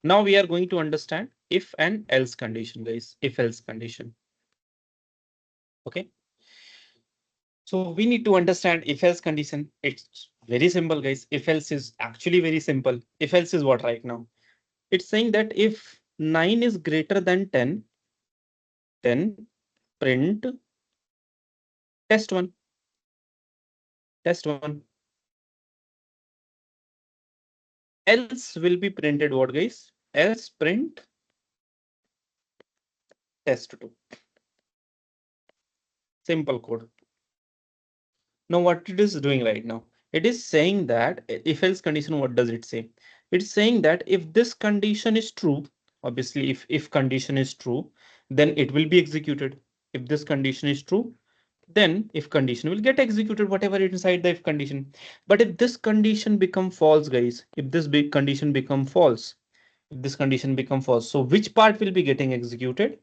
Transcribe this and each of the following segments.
Now we are going to understand if and else condition, guys. If else condition. Okay. So we need to understand if else condition. It's very simple, guys. If else is actually very simple. If else is what right now? It's saying that if 9 is greater than 10, then print test 1. Test 1. Else will be printed what, guys? Else print test 2. Simple code. Now what it is doing right now? It is saying that if else condition, what does it say? It's saying that if this condition is true, obviously if condition is true, then it will be executed. If this condition is true, then if condition will get executed, whatever is inside the if condition. But if this condition become false, guys, if this big condition become false, if this condition become false, so which part will be getting executed?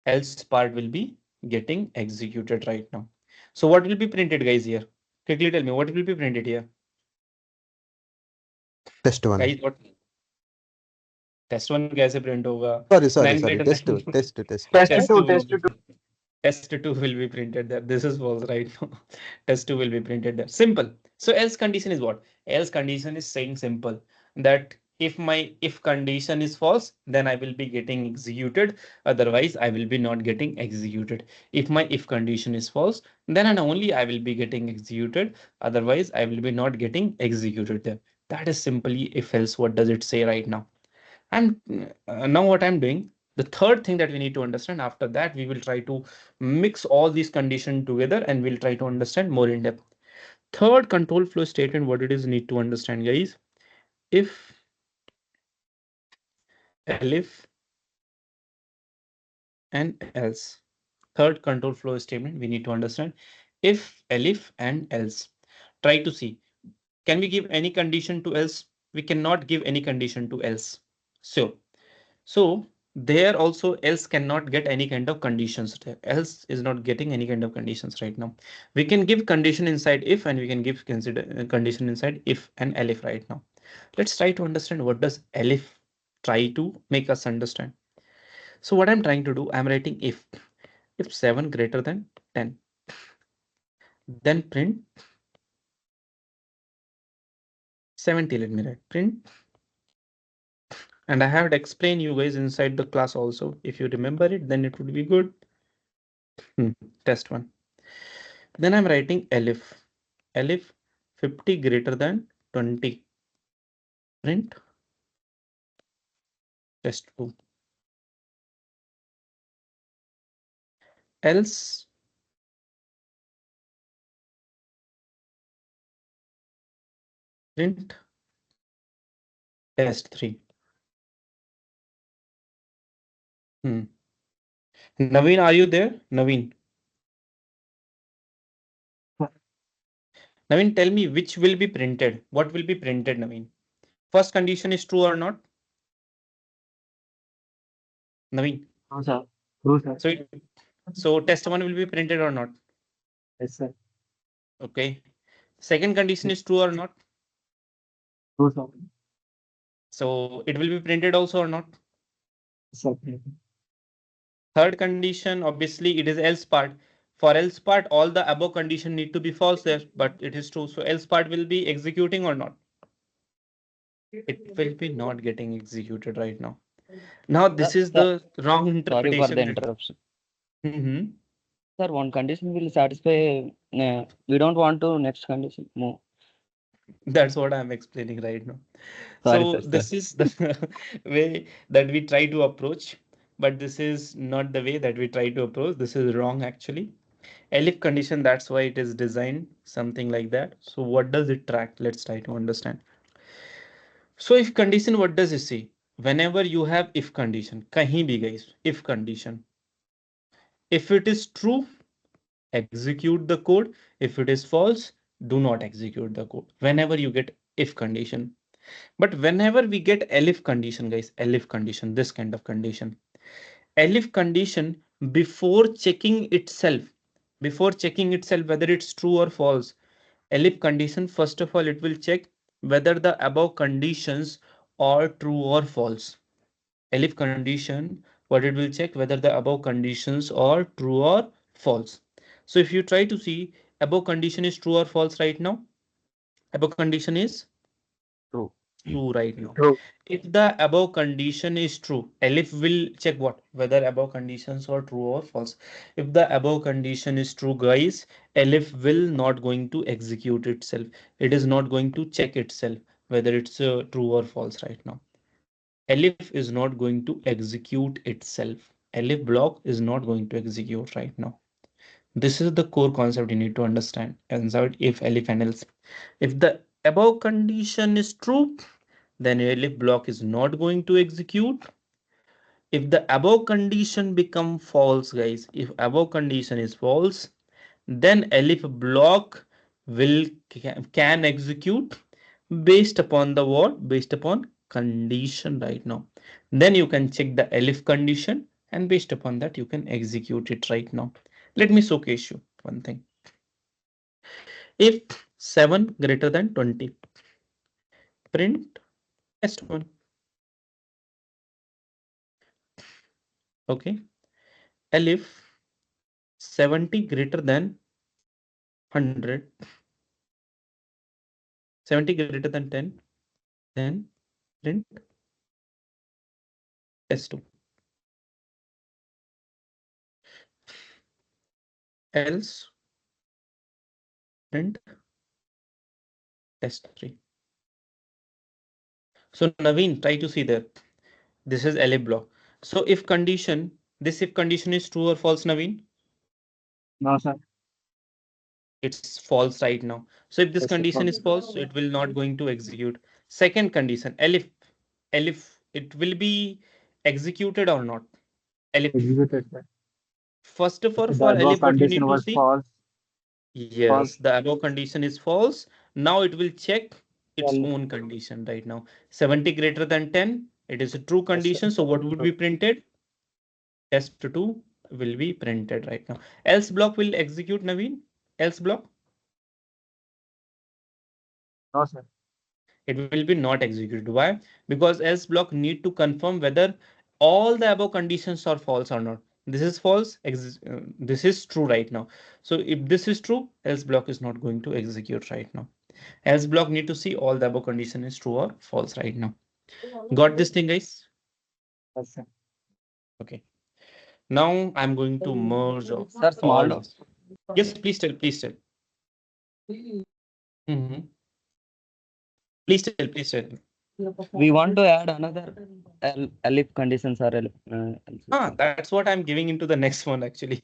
Else part will be getting executed right now. So what will be printed, guys, here? Quickly tell me what will be printed here. Test one. Guys, what test one कैसे print होगा? Sorry. 9 greater Test two. than Test two. test 2 will be test 2 will be printed there. This is false right now. Test 2 will be printed there. Simple. So else condition is what? Else condition is saying simple that if my if condition is false, then I will be getting executed. Otherwise, I will be not getting executed. If my if condition is false, then and only I will be getting executed. Otherwise, I will be not getting executed there. That is simply if else. What does it say right now? And now what I'm doing, the third thing that we need to understand, after that we will try to mix all these conditions together and we'll try to understand more in depth. Third control flow statement, what it is need to understand, guys. If elif and else. Third control flow statement we need to understand if elif and else. Try to see, can we give any condition to else? We cannot give any condition to else. So there also else cannot get any kind of conditions there. Else is not getting any kind of conditions right now. We can give condition inside if and we can give consider condition inside if and elif right now. Let's try to understand what does elif try to make us understand. So what I'm trying to do, I'm writing if 7 greater than 10, then print 70. Let me write print, and I have to explain you guys inside the class also. If you remember it, then it would be good. Test 1. Then I'm writing elif 50 greater than 20, print test 2. Else print test 3. Naveen, are you there? Naveen, tell me which will be printed. What will be printed, Naveen? First condition is true or not? Naveen. No, sir. True, sir. So test 1 will be printed or not? Yes, sir. Okay. Second condition is true or not? True, sir. So it will be printed also or not? Sir. Third condition, obviously it is else part. For else part, all the above condition need to be false there, but it is true. So else part will be executing or not? It will be not getting executed right now. Now this is Sir, the wrong sorry for the interpretation. interruption. Mm-hmm. Sir, one condition will satisfy. We don't want to next condition move. That's what I'm explaining right now. Sorry, So sir. this is the way that we try to approach, but this is not the way that we try to approach. This is wrong actually. Elif condition, that's why it is designed something like that. So what does it track? Let's try to understand. So if condition, what does it say? Whenever you have if condition, kahin bhi guys, if condition. If it is true, execute the code. If it is false, do not execute the code. Whenever you get if condition. But whenever we get elif condition, guys, elif condition, this kind of condition, elif condition, before checking itself, whether it's true or false, elif condition, first of all, it will check whether the above conditions are true or false. elif condition, what it will check whether the above conditions are true or false. So if you try to see above condition is true or false right now, above condition is True. true right now. True. If the above condition is true, elif will check what whether above conditions are true or false. If the above condition is true, guys, elif will not going to execute itself. It is not going to check itself whether it's true or false right now. Elif is not going to execute itself. Elif block is not going to execute right now. This is the core concept you need to understand inside if elif and else. If the above condition is true, then elif block is not going to execute. If the above condition become false, guys, if above condition is false, then elif block will can execute based upon the what? Based upon condition right now. Then you can check the elif condition and based upon that you can execute it right now. Let me showcase you one thing. If 7 greater than 20, print test 1. Okay. Elif 70 greater than 100, 70 greater than 10, then print test 2. Else print test 3. So Naveen, try to see there. This is elif block. So if condition, this if condition is true or false, Naveen? No, sir. It's false right now. So if this Yes, sir. condition False. is false, so it will not going to execute. Second condition, elif, it will be executed or not? Elif. Executed, sir. First of all, The for above elif, what you need condition to was see? false. Yes, False. the above condition is false. Now it will check its Well, own condition right now. 70 greater than 10, it is a true yes, sir. condition. So what would be True. printed? Test 2 will be printed right now. Else block will execute, Naveen. Else block, No, sir. it will be not executed. Why? Because else block need to confirm whether all the above conditions are false or not. This is false. This is true right now. So if this is true, else block is not going to execute right now. Else block need to see all the above condition is true or false right now. Got this thing, guys? Yes, sir. Okay. Now I'm going to merge Sir, small all doubt. this. Yes, please tell. Please tell. Mhm. Please tell. Please tell. We want to add another elif conditions or That's what I'm giving into the next one actually.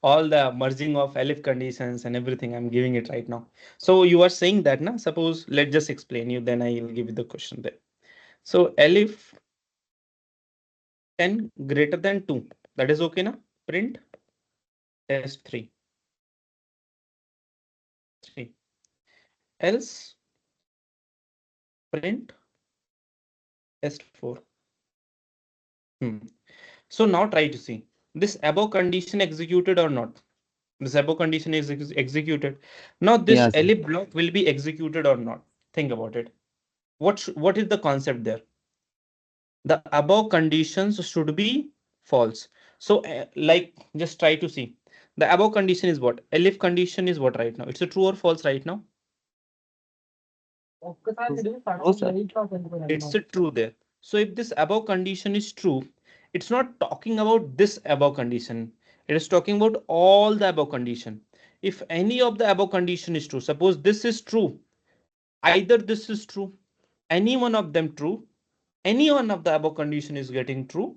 All the merging of elif conditions and everything I'm giving it right now. So you are saying that, na? Suppose let's just explain you, then I will give you the question there. So elif 10 greater than 2. That is okay, na? Print test 3. 3. Else print test 4. Hmm. So now try to see this above condition executed or not. This above condition is executed. Now this Yes, sir. elif block will be executed or not. Think about it. What is the concept there? The above conditions should be false. So like just try to see. The above condition is what? Elif condition is what right now? It's a true or false right now? True, sir. It's a true there. So if this above condition is true, it's not talking about this above condition. It is talking about all the above condition. If any of the above condition is true, suppose this is true, either this is true, any one of them true, any one of the above condition is getting true,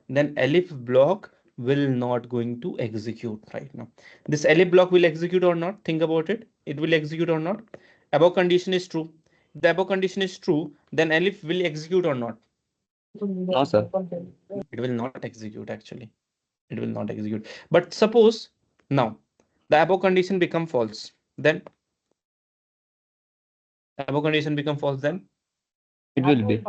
then elif block will not going to execute right now. This elif block will execute or not? Think about it. It will execute or not? Above condition is true. If the above condition is true, then elif will execute or not? No, sir. It will not execute actually. It will not execute. But suppose now the above condition become false. Then above condition become false. Then It will be.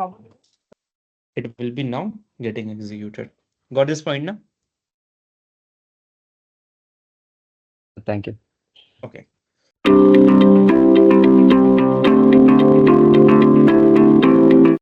it will be now getting executed. Got this point now? Thank you. Okay.